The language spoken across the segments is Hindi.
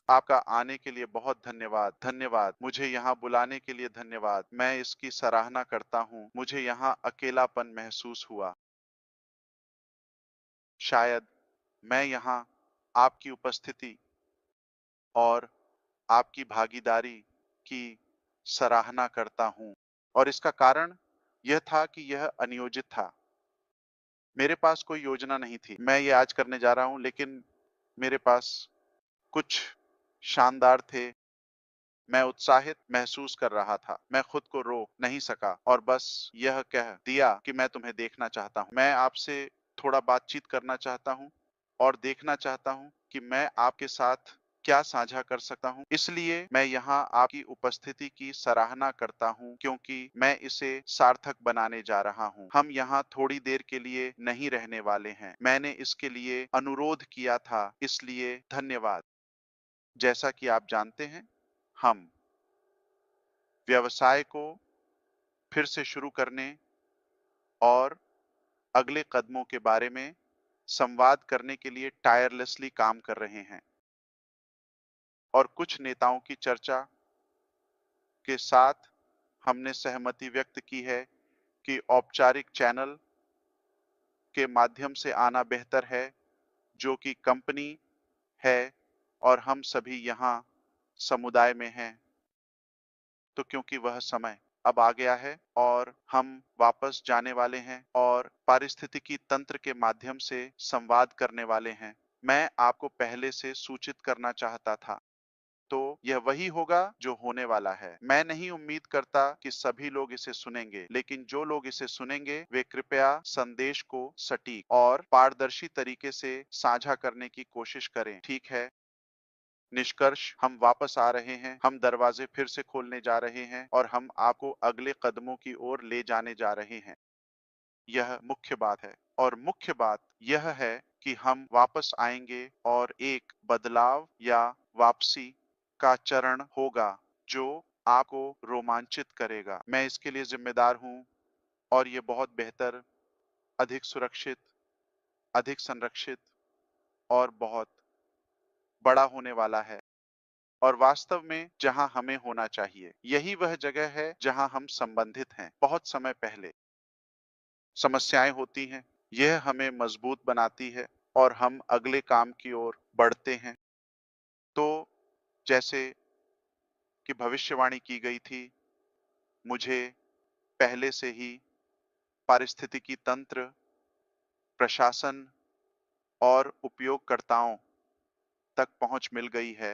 आपका आने के लिए बहुत धन्यवाद, धन्यवाद। मुझे यहाँ बुलाने के लिए धन्यवाद। मैं इसकी सराहना करता हूँ। मुझे यहाँ अकेलापन महसूस हुआ। शायद मैं यहाँ आपकी उपस्थिति और आपकी भागीदारी की सराहना करता हूँ और इसका कारण यह था कि यह अनियोजित था। मेरे पास कोई योजना नहीं थी। मैं ये आज करने जा रहा हूँ, लेकिन मेरे पास कुछ शानदार थे। मैं उत्साहित महसूस कर रहा था। मैं खुद को रोक नहीं सका और बस यह कह दिया कि मैं तुम्हें देखना चाहता हूँ। मैं आपसे थोड़ा बातचीत करना चाहता हूँ और देखना चाहता हूँ कि मैं आपके साथ क्या साझा कर सकता हूँ। इसलिए मैं यहाँ आपकी उपस्थिति की सराहना करता हूँ क्योंकि मैं इसे सार्थक बनाने जा रहा हूँ। हम यहाँ थोड़ी देर के लिए नहीं रहने वाले हैं। मैंने इसके लिए अनुरोध किया था, इसलिए धन्यवाद। जैसा कि आप जानते हैं, हम व्यवसाय को फिर से शुरू करने और अगले कदमों के बारे में संवाद करने के लिए टायरलेसली काम कर रहे हैं और कुछ नेताओं की चर्चा के साथ हमने सहमति व्यक्त की है कि औपचारिक चैनल के माध्यम से आना बेहतर है, जो कि कंपनी है और हम सभी यहाँ समुदाय में हैं। तो क्योंकि वह समय अब आ गया है और हम वापस जाने वाले हैं और पारिस्थितिकी तंत्र के माध्यम से संवाद करने वाले हैं। मैं आपको पहले से सूचित करना चाहता था। तो यह वही होगा जो होने वाला है। मैं नहीं उम्मीद करता कि सभी लोग इसे सुनेंगे, लेकिन जो लोग इसे सुनेंगे वे कृपया संदेश को सटीक और पारदर्शी तरीके से साझा करने की कोशिश करें। ठीक है? निष्कर्ष, हम वापस आ रहे हैं, हम दरवाजे फिर से खोलने जा रहे हैं और हम आपको अगले कदमों की ओर ले जाने जा रहे हैं। यह मुख्य बात है और मुख्य बात यह है कि हम वापस आएंगे और एक बदलाव या वापसी का चरण होगा जो आपको रोमांचित करेगा। मैं इसके लिए जिम्मेदार हूँ और ये बहुत बेहतर, अधिक सुरक्षित, अधिक संरक्षित और बहुत बड़ा होने वाला है और वास्तव में जहां हमें होना चाहिए। यही वह जगह है जहां हम संबंधित हैं। बहुत समय पहले समस्याएं होती हैं, यह हमें मजबूत बनाती है और हम अगले काम की ओर बढ़ते हैं। तो जैसे कि भविष्यवाणी की गई थी, मुझे पहले से ही पारिस्थितिकी तंत्र, प्रशासन और उपयोगकर्ताओं तक पहुंच मिल गई है।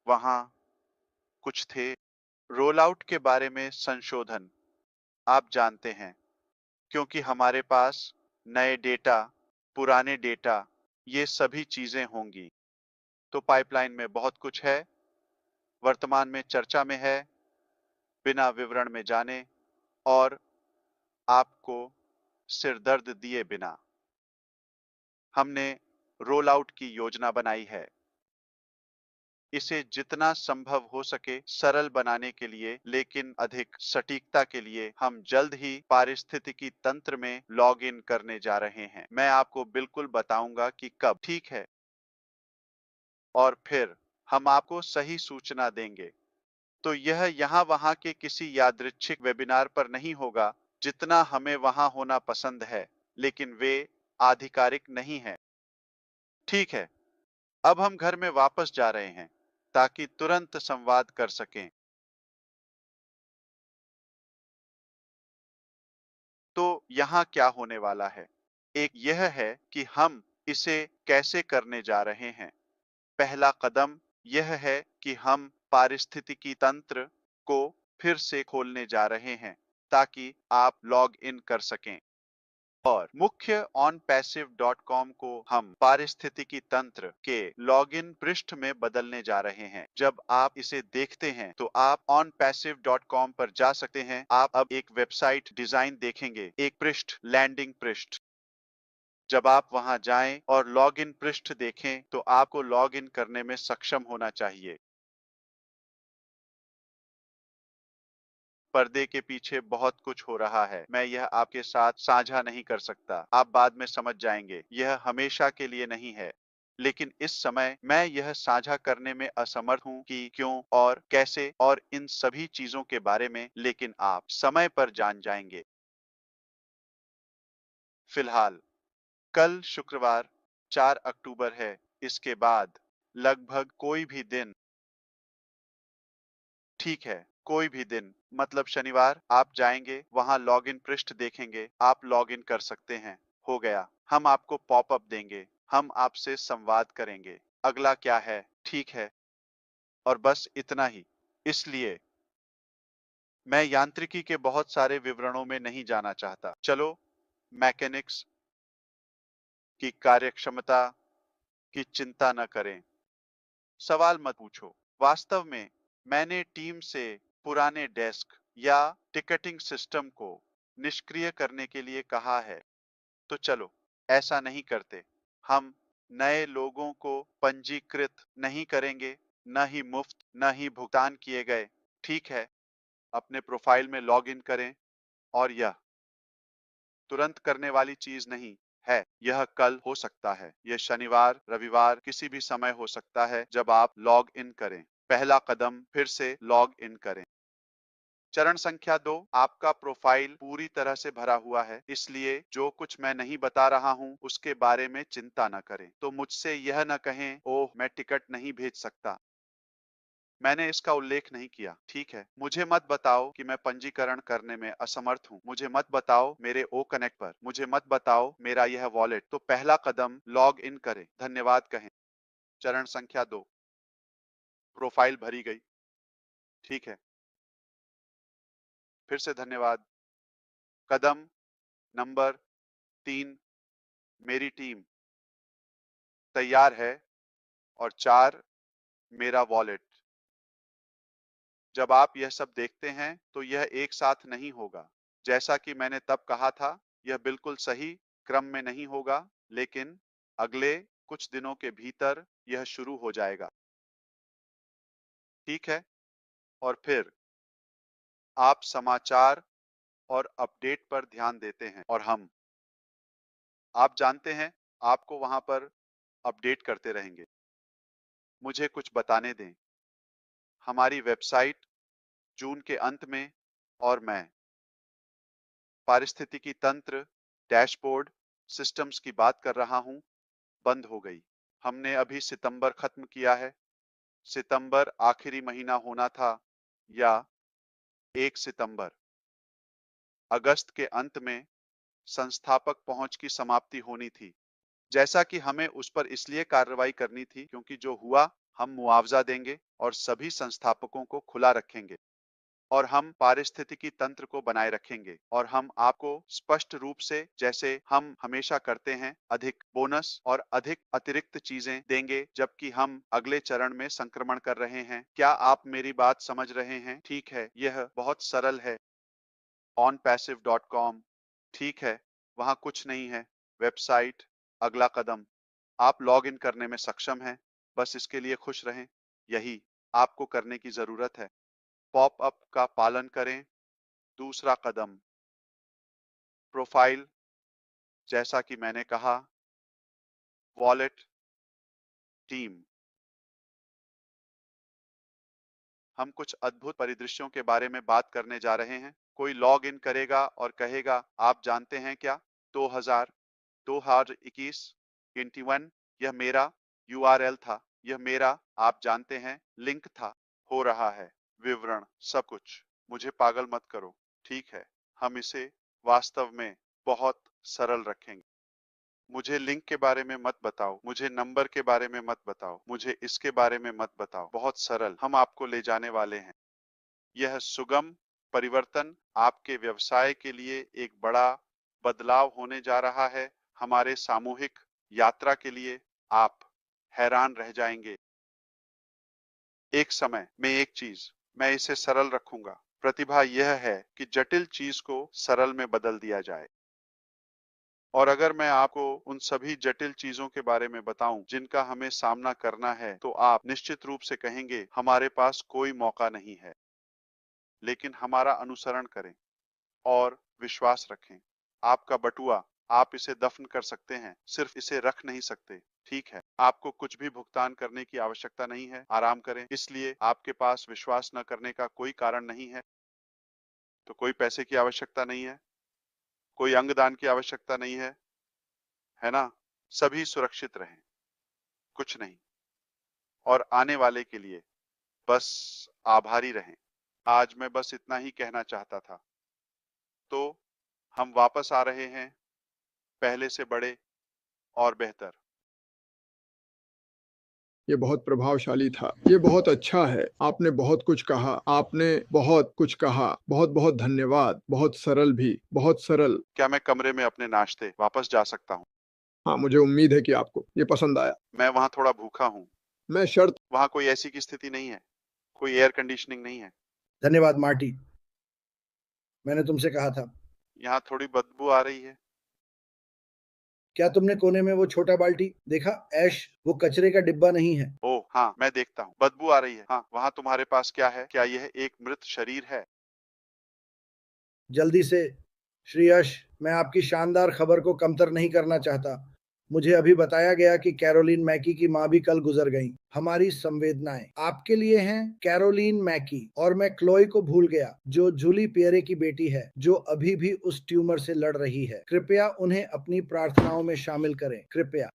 वहां कुछ थे। रोल आउट के बारे में संशोधन, आप जानते हैं, क्योंकि हमारे पास नए डेटा, पुराने डेटा, ये सभी चीजें होंगी। तो पाइपलाइन में बहुत कुछ है, वर्तमान में चर्चा में है, बिना विवरण में जाने और आपको सिरदर्द दिए बिना। हमने रोल आउट की योजना बनाई है। इसे जितना संभव हो सके सरल बनाने के लिए, लेकिन अधिक सटीकता के लिए हम जल्द ही पारिस्थितिकी तंत्र में लॉग इन करने जा रहे हैं। मैं आपको बिल्कुल बताऊंगा कि कब, ठीक है? और फिर हम आपको सही सूचना देंगे। तो यह यहाँ वहाँ के किसी यादृच्छिक वेबिनार पर नहीं होगा, जितना हमें वहाँ होना पसंद है, लेकिन वे आधिकारिक नहीं हैं। ठीक है, अब हम घर में वापस जा रहे हैं ताकि तुरंत संवाद कर सकें। तो यहाँ क्या होने वाला है? एक यह है कि हम इसे कैसे करने जा रहे हैं। पहला कदम यह है कि हम पारिस्थितिकी तंत्र को फिर से खोलने जा रहे हैं ताकि आप लॉग इन कर सकें और मुख्य onpassive.com को हम पारिस्थितिकी तंत्र के लॉगिन पृष्ठ में बदलने जा रहे हैं। जब आप इसे देखते हैं तो आप onpassive.com पर जा सकते हैं। आप अब एक वेबसाइट डिजाइन देखेंगे, एक पृष्ठ, लैंडिंग पृष्ठ। जब आप वहां जाएं और लॉगिन पृष्ठ देखें तो आपको लॉगिन करने में सक्षम होना चाहिए। पर्दे के पीछे बहुत कुछ हो रहा है। मैं यह आपके साथ साझा नहीं कर सकता। आप बाद में समझ जाएंगे। यह हमेशा के लिए नहीं है। लेकिन इस समय मैं यह साझा करने में असमर्थ हूं कि क्यों और कैसे और इन सभी चीजों के बारे में, लेकिन आप समय पर जान जाएंगे। फिलहाल कल शुक्रवार 4 अक्टूबर है। इसके बाद लगभग कोई भी दिन, ठीक है, कोई भी दिन मतलब शनिवार, आप जाएंगे वहां लॉगिन पृष्ठ देखेंगे, आप लॉगिन कर सकते हैं। हो गया। हम आपको पॉपअप देंगे, हम आपसे संवाद करेंगे। अगला क्या है? ठीक है, और बस इतना ही। इसलिए मैं यांत्रिकी के बहुत सारे विवरणों में नहीं जाना चाहता। चलो मैकेनिक्स की कार्यक्षमता की चिंता न करें। सवाल मत पूछो। वास्तव में मैंने टीम से पुराने डेस्क या टिकटिंग सिस्टम को निष्क्रिय करने के लिए कहा है। तो चलो ऐसा नहीं करते। हम नए लोगों को पंजीकृत नहीं करेंगे, न ही मुफ्त न ही भुगतान किए गए। ठीक है, अपने प्रोफाइल में लॉग इन करें, और यह तुरंत करने वाली चीज नहीं है। यह कल हो सकता है, यह शनिवार, रविवार, किसी भी समय हो सकता है जब आप लॉग इन करें। पहला कदम, फिर से लॉग इन करें। चरण संख्या 2, आपका प्रोफाइल पूरी तरह से भरा हुआ है, इसलिए जो कुछ मैं नहीं बता रहा हूं उसके बारे में चिंता न करें। तो मुझसे यह न कहें, ओह मैं टिकट नहीं भेज सकता, मैंने इसका उल्लेख नहीं किया। ठीक है, मुझे मत बताओ कि मैं पंजीकरण करने में असमर्थ हूँ। मुझे मत बताओ मेरे ओ कनेक्ट पर, मुझे मत बताओ मेरा यह वॉलेट। तो पहला कदम लॉग इन करें, धन्यवाद कहें। चरण संख्या 2, प्रोफाइल भरी गई। ठीक है, फिर से धन्यवाद। कदम नंबर 3, मेरी टीम तैयार है। और 4, मेरा वॉलेट। जब आप यह सब देखते हैं तो यह एक साथ नहीं होगा। जैसा कि मैंने तब कहा था, यह बिल्कुल सही क्रम में नहीं होगा, लेकिन अगले कुछ दिनों के भीतर यह शुरू हो जाएगा। ठीक है, और फिर आप समाचार और अपडेट पर ध्यान देते हैं, और हम, आप जानते हैं, आपको वहां पर अपडेट करते रहेंगे। मुझे कुछ बताने दें। हमारी वेबसाइट जून के अंत में, और मैं पारिस्थितिकी तंत्र, डैशबोर्ड, सिस्टम्स की बात कर रहा हूं, बंद हो गई। हमने अभी सितंबर खत्म किया है। सितंबर आखिरी महीना होना था, या 1 सितंबर। अगस्त के अंत में संस्थापक पहुंच की समाप्ति होनी थी। जैसा कि हमें उस पर इसलिए कार्रवाई करनी थी क्योंकि जो हुआ, हम मुआवजा देंगे और सभी संस्थापकों को खुला रखेंगे, और हम पारिस्थितिकी तंत्र को बनाए रखेंगे, और हम आपको स्पष्ट रूप से, जैसे हम हमेशा करते हैं, अधिक बोनस और अधिक अतिरिक्त चीजें देंगे, जबकि हम अगले चरण में संक्रमण कर रहे हैं। क्या आप मेरी बात समझ रहे हैं? ठीक है, यह बहुत सरल है। onpassive.com। ठीक है, वहां कुछ नहीं है। वेबसाइट, अगला कदम, आप लॉग इन करने में सक्षम हैं, बस इसके लिए खुश रहें। यही आपको करने की जरूरत है। पॉपअप का पालन करें। दूसरा कदम, प्रोफाइल, जैसा कि मैंने कहा, वॉलेट, टीम। हम कुछ अद्भुत परिदृश्यों के बारे में बात करने जा रहे हैं। कोई लॉग इन करेगा और कहेगा, आप जानते हैं क्या, 2000, 2021, 21, यह मेरा यूआरएल था, यह मेरा, आप जानते हैं, लिंक था। हो रहा है, विवरण, सब कुछ। मुझे पागल मत करो। ठीक है, हम इसे वास्तव में बहुत सरल रखेंगे। मुझे लिंक के बारे में मत बताओ, मुझे नंबर के बारे में मत बताओ, मुझे इसके बारे में मत बताओ। बहुत सरल, हम आपको ले जाने वाले हैं। यह सुगम परिवर्तन आपके व्यवसाय के लिए एक बड़ा बदलाव होने जा रहा है। हमारे सामूहिक यात्रा के लिए आप हैरान रह जाएंगे। एक समय में एक चीज, मैं इसे सरल रखूंगा। प्रतिभा यह है कि जटिल चीज को सरल में बदल दिया जाए। और अगर मैं आपको उन सभी जटिल चीजों के बारे में बताऊं जिनका हमें सामना करना है, तो आप निश्चित रूप से कहेंगे, हमारे पास कोई मौका नहीं है। लेकिन हमारा अनुसरण करें और विश्वास रखें। आपका बटुआ, आप इसे दफन कर सकते हैं, सिर्फ इसे रख नहीं सकते। ठीक है, आपको कुछ भी भुगतान करने की आवश्यकता नहीं है, आराम करें। इसलिए आपके पास विश्वास न करने का कोई कारण नहीं है, तो कोई पैसे की आवश्यकता नहीं है, कोई अंगदान की आवश्यकता नहीं है ना? सभी सुरक्षित रहें, कुछ नहीं। और आने वाले के लिए बस आभारी रहें। आज मैं बस इतना ही कहना चाहता था। तो हम वापस आ रहे हैं, पहले से बड़े और बेहतर। ये बहुत प्रभावशाली था। ये बहुत अच्छा है। आपने बहुत कुछ कहा। आपने बहुत कुछ कहा। बहुत-बहुत धन्यवाद। बहुत सरल भी, बहुत सरल। क्या मैं कमरे में अपने नाश्ते वापस जा सकता हूँ? हाँ, मुझे उम्मीद है कि आपको ये पसंद आया। मैं वहाँ थोड़ा भूखा हूँ। मैं शर्त वहाँ कोई ऐसी की स्थिति नहीं है, कोई एयर कंडीशनिंग नहीं है। धन्यवाद मार्टी, मैंने तुमसे कहा था। यहाँ थोड़ी बदबू आ रही है। क्या तुमने कोने में वो छोटा बाल्टी देखा? ऐश, वो कचरे का डिब्बा नहीं है। ओह हाँ, मैं देखता हूँ। बदबू आ रही है। हाँ, वहाँ तुम्हारे पास क्या है? क्या यह एक मृत शरीर है? जल्दी से श्रेयस, मैं आपकी शानदार खबर को कमतर नहीं करना चाहता। मुझे अभी बताया गया कि कैरोलीन मैकी की माँ भी कल गुजर गई। हमारी संवेदनाएं आपके लिए हैं, कैरोलीन मैकी। और मैं क्लोई को भूल गया, जो जूली पियरे की बेटी है, जो अभी भी उस ट्यूमर से लड़ रही है। कृपया उन्हें अपनी प्रार्थनाओं में शामिल करें, कृपया।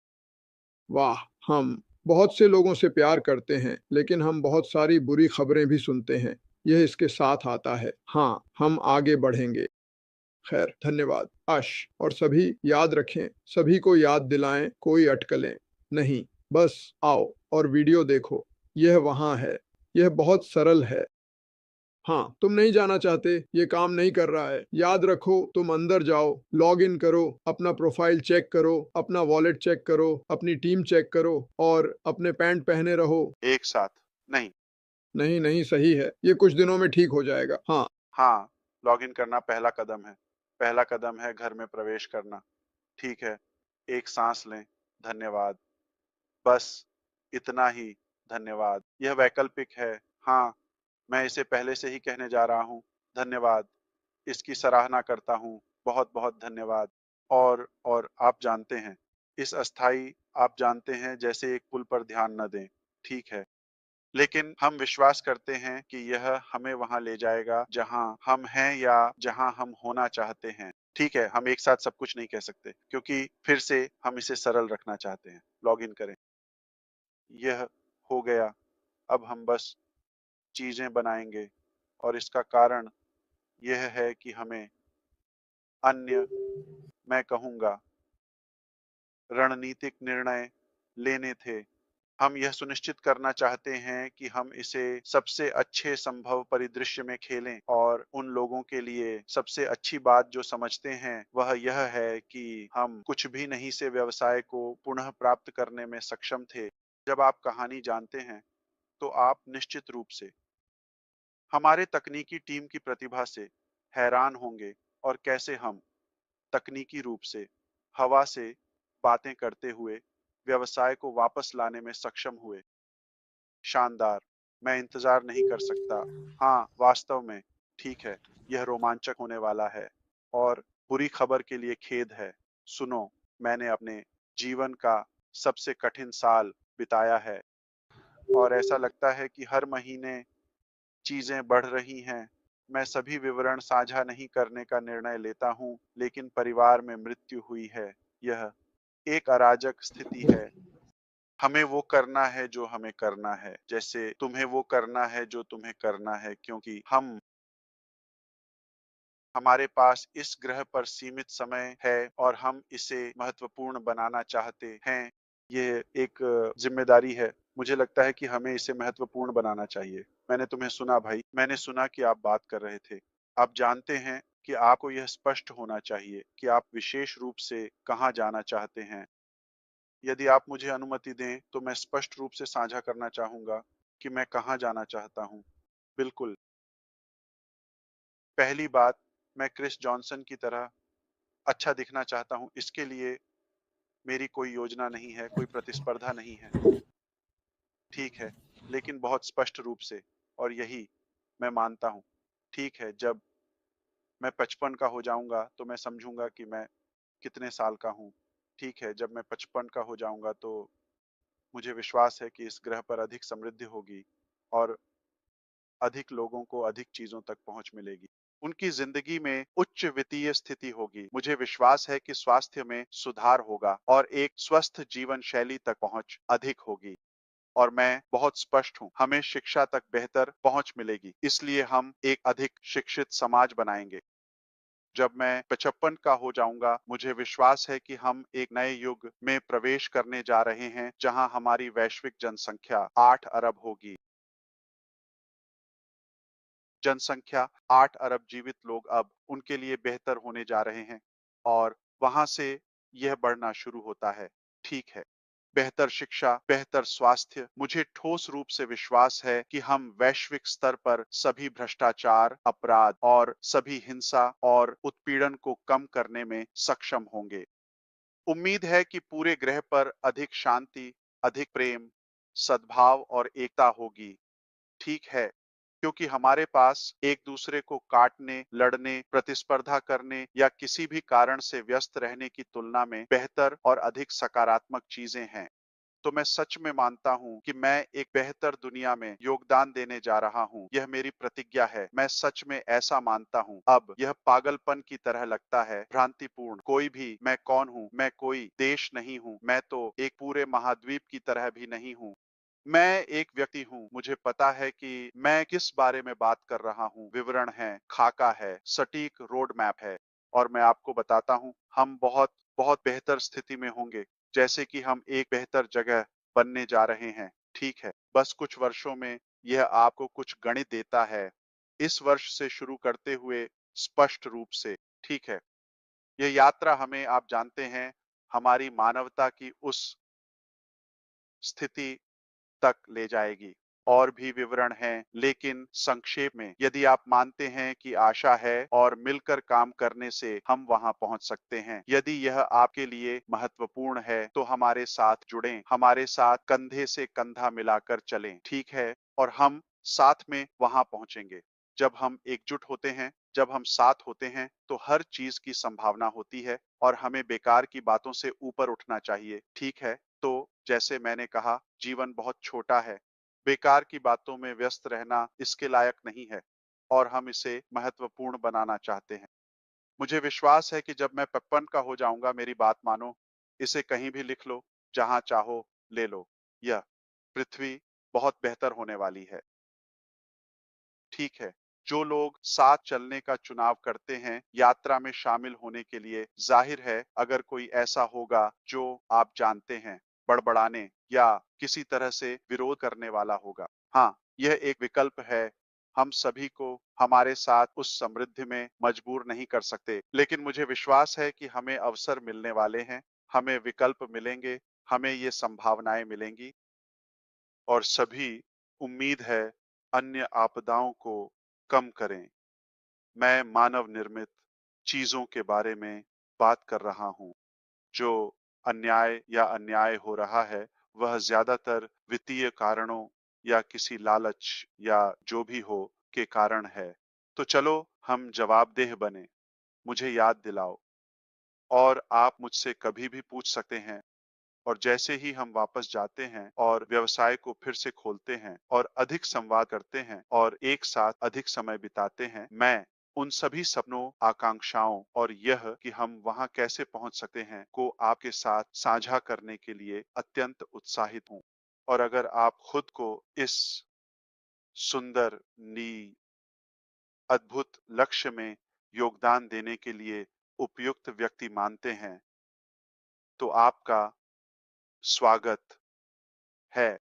वाह! हम बहुत से लोगों से प्यार करते हैं, लेकिन हम बहुत सारी बुरी खबरें भी सुनते हैं। यह इसके साथ आता है। हाँ, हम आगे बढ़ेंगे। खैर, धन्यवाद। अश और सभी याद रखें, सभी को याद दिलाएं, कोई अटकलें नहीं। बस आओ और वीडियो देखो। यह वहाँ है। यह बहुत सरल है। हाँ, तुम नहीं जाना चाहते, ये काम नहीं कर रहा है। याद रखो, तुम अंदर जाओ, लॉग इन करो, अपना प्रोफाइल चेक करो, अपना वॉलेट चेक करो, अपनी टीम चेक करो और अपने पैंट पहने रहो। एक साथ नहीं। नहीं, नहीं, सही है। ये कुछ दिनों में ठीक हो जाएगा। हाँ, हाँ, लॉगिन करना पहला कदम है। पहला कदम है घर में प्रवेश करना। ठीक है, एक सांस लें। धन्यवाद। बस इतना ही। धन्यवाद। यह वैकल्पिक है। हाँ, मैं इसे पहले से ही कहने जा रहा हूँ। धन्यवाद। इसकी सराहना करता हूँ। बहुत-बहुत धन्यवाद। और आप जानते हैं, इस अस्थायी आप जानते हैं जैसे एक पुल पर ध्यान न दें। ठीक है। लेकिन हम विश्वास करते हैं कि यह हमें वहां ले जाएगा जहां हम हैं या जहां हम होना चाहते हैं। ठीक है, हम एक साथ सब कुछ नहीं कह सकते क्योंकि फिर से हम इसे सरल रखना चाहते हैं। लॉग इन करें। यह हो गया। अब हम बस चीजें बनाएंगे और इसका कारण यह है कि हमें अन्य, मैं कहूंगा, रणनीतिक निर्णय लेने थे। हम यह सुनिश्चित करना चाहते हैं कि हम इसे सबसे अच्छे संभव परिदृश्य में खेलें और उन लोगों के लिए सबसे अच्छी बात जो समझते हैं वह यह है कि हम कुछ भी नहीं से व्यवसाय को पुनः प्राप्त करने में सक्षम थे। जब आप कहानी जानते हैं तो आप निश्चित रूप से हमारे तकनीकी टीम की प्रतिभा से हैरान होंगे और कैसे हम तकनीकी रूप से हवा से बातें करते हुए व्यवसाय को वापस लाने में सक्षम हुए। शानदार! मैं इंतज़ार नहीं कर सकता। हाँ, वास्तव में, ठीक है, यह रोमांचक होने वाला है। और बुरी खबर के लिए खेद है। सुनो, मैंने अपने जीवन का सबसे कठिन साल बिताया है और ऐसा लगता है कि हर महीने चीज़ें बढ़ रही हैं। मैं सभी विवरण साझा नहीं करने का निर्णय लेता हूँ, लेकिन परिवार में मृत्यु हुई है। यह एक अराजक स्थिति है। हमें वो करना है जो हमें करना है, जैसे तुम्हें वो करना है जो तुम्हें करना है, क्योंकि हमारे पास इस ग्रह पर सीमित समय है और हम इसे महत्वपूर्ण बनाना चाहते हैं। ये एक जिम्मेदारी है। मुझे लगता है कि हमें इसे महत्वपूर्ण बनाना चाहिए। मैंने तुम्हें सुना भाई, मैंने सुना कि आप बात कर रहे थे। आप जानते हैं कि आपको यह स्पष्ट होना चाहिए कि आप विशेष रूप से कहाँ जाना चाहते हैं। यदि आप मुझे अनुमति दें तो मैं स्पष्ट रूप से साझा करना चाहूंगा कि मैं कहाँ जाना चाहता हूँ। बिल्कुल। पहली बात, मैं क्रिस जॉनसन की तरह अच्छा दिखना चाहता हूँ। इसके लिए मेरी कोई योजना नहीं है, कोई प्रतिस्पर्धा नहीं है। ठीक है, लेकिन बहुत स्पष्ट रूप से, और यही मैं मानता हूँ। ठीक है, जब मैं 55 का हो जाऊंगा तो मैं समझूंगा कि मैं कितने साल का हूँ। ठीक है, जब मैं 55 का हो जाऊंगा तो मुझे विश्वास है कि इस ग्रह पर अधिक समृद्धि होगी और अधिक लोगों को अधिक चीजों तक पहुंच मिलेगी। उनकी जिंदगी में उच्च वित्तीय स्थिति होगी। मुझे विश्वास है कि स्वास्थ्य में सुधार होगा और एक स्वस्थ जीवन शैली तक पहुंच अधिक होगी। और मैं बहुत स्पष्ट हूँ, हमें शिक्षा तक बेहतर पहुंच मिलेगी, इसलिए हम एक अधिक शिक्षित समाज बनाएंगे। जब मैं 55 का हो जाऊंगा, मुझे विश्वास है कि हम एक नए युग में प्रवेश करने जा रहे हैं, जहां हमारी वैश्विक जनसंख्या 8 अरब होगी। जनसंख्या 8 अरब जीवित लोग अब उनके लिए बेहतर होने जा रहे हैं और वहां से यह बढ़ना शुरू होता है। ठीक है। बेहतर शिक्षा, बेहतर स्वास्थ्य। मुझे ठोस रूप से विश्वास है कि हम वैश्विक स्तर पर सभी भ्रष्टाचार, अपराध और सभी हिंसा और उत्पीड़न को कम करने में सक्षम होंगे। उम्मीद है कि पूरे ग्रह पर अधिक शांति, अधिक प्रेम, सद्भाव और एकता होगी। ठीक है, क्योंकि हमारे पास एक दूसरे को काटने, लड़ने, प्रतिस्पर्धा करने या किसी भी कारण से व्यस्त रहने की तुलना में बेहतर और अधिक सकारात्मक चीजें हैं। तो मैं सच में मानता हूँ कि मैं एक बेहतर दुनिया में योगदान देने जा रहा हूँ। यह मेरी प्रतिज्ञा है। मैं सच में ऐसा मानता हूँ। अब यह पागलपन की तरह लगता है, भ्रांतिपूर्ण। कोई भी मैं कौन हूँ? मैं कोई देश नहीं हूँ। मैं तो एक पूरे महाद्वीप की तरह भी नहीं हूँ। मैं एक व्यक्ति हूँ। मुझे पता है कि मैं किस बारे में बात कर रहा हूँ। विवरण है, खाका है, सटीक रोड मैप है। और मैं आपको बताता हूँ, हम बहुत बहुत बेहतर स्थिति में होंगे, जैसे कि हम एक बेहतर जगह बनने जा रहे हैं। ठीक है, बस कुछ वर्षों में यह आपको कुछ गणित देता है, इस वर्ष से शुरू करते हुए स्पष्ट रूप से। ठीक है, यह यात्रा हमें, आप जानते हैं, हमारी मानवता की उस स्थिति तक ले जाएगी। और भी विवरण हैं, लेकिन संक्षेप में, यदि आप मानते हैं कि आशा है और मिलकर काम करने से हम वहां पहुंच सकते हैं, यदि यह आपके लिए महत्वपूर्ण है, तो हमारे साथ जुड़ें, हमारे साथ कंधे से कंधा मिलाकर चलें। ठीक है, और हम साथ में वहां पहुंचेंगे। जब हम एकजुट होते हैं, जब हम साथ होते हैं, तो हर चीज की संभावना होती है और हमें बेकार की बातों से ऊपर उठना चाहिए। ठीक है, तो जैसे मैंने कहा, जीवन बहुत छोटा है। बेकार की बातों में व्यस्त रहना इसके लायक नहीं है और हम इसे महत्वपूर्ण बनाना चाहते हैं। मुझे विश्वास है कि जब मैं 55 का हो जाऊंगा, मेरी बात मानो, इसे कहीं भी लिख लो, जहां चाहो ले लो। यह पृथ्वी बहुत बेहतर होने वाली है। ठीक है, जो लोग साथ चलने का चुनाव करते हैं यात्रा में शामिल होने के लिए, जाहिर है अगर कोई ऐसा होगा जो आप जानते हैं, बड़बड़ाने या किसी तरह से विरोध करने वाला होगा। हाँ, यह एक विकल्प है। हम सभी को हमारे साथ उस समृद्धि में मजबूर नहीं कर सकते, लेकिन मुझे विश्वास है कि हमें अवसर मिलने वाले हैं, हमें विकल्प मिलेंगे, हमें ये संभावनाएं मिलेंगी और सभी, उम्मीद है, अन्य आपदाओं को कम करें। मैं मानव निर्मित चीजों के बारे में बात कर रहा हूँ। जो अन्याय या अन्याय हो रहा है, वह ज्यादातर वित्तीय कारणों या किसी लालच या जो भी हो के कारण है। तो चलो हम जवाबदेह बने। मुझे याद दिलाओ और आप मुझसे कभी भी पूछ सकते हैं। और जैसे ही हम वापस जाते हैं और व्यवसाय को फिर से खोलते हैं और अधिक संवाद करते हैं और एक साथ अधिक समय बिताते हैं, मैं उन सभी सपनों, आकांक्षाओं और यह कि हम वहां कैसे पहुंच सकते हैं को आपके साथ साझा करने के लिए अत्यंत उत्साहित हूं। और अगर आप खुद को इस सुंदर, नी अद्भुत लक्ष्य में योगदान देने के लिए उपयुक्त व्यक्ति मानते हैं, तो आपका स्वागत है।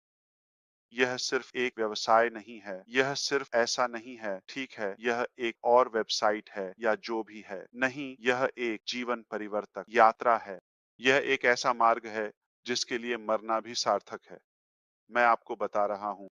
यह सिर्फ एक व्यवसाय नहीं है, यह सिर्फ ऐसा नहीं है, ठीक है, यह एक और वेबसाइट है या जो भी है। नहीं, यह एक जीवन परिवर्तक यात्रा है। यह एक ऐसा मार्ग है जिसके लिए मरना भी सार्थक है। मैं आपको बता रहा हूँ,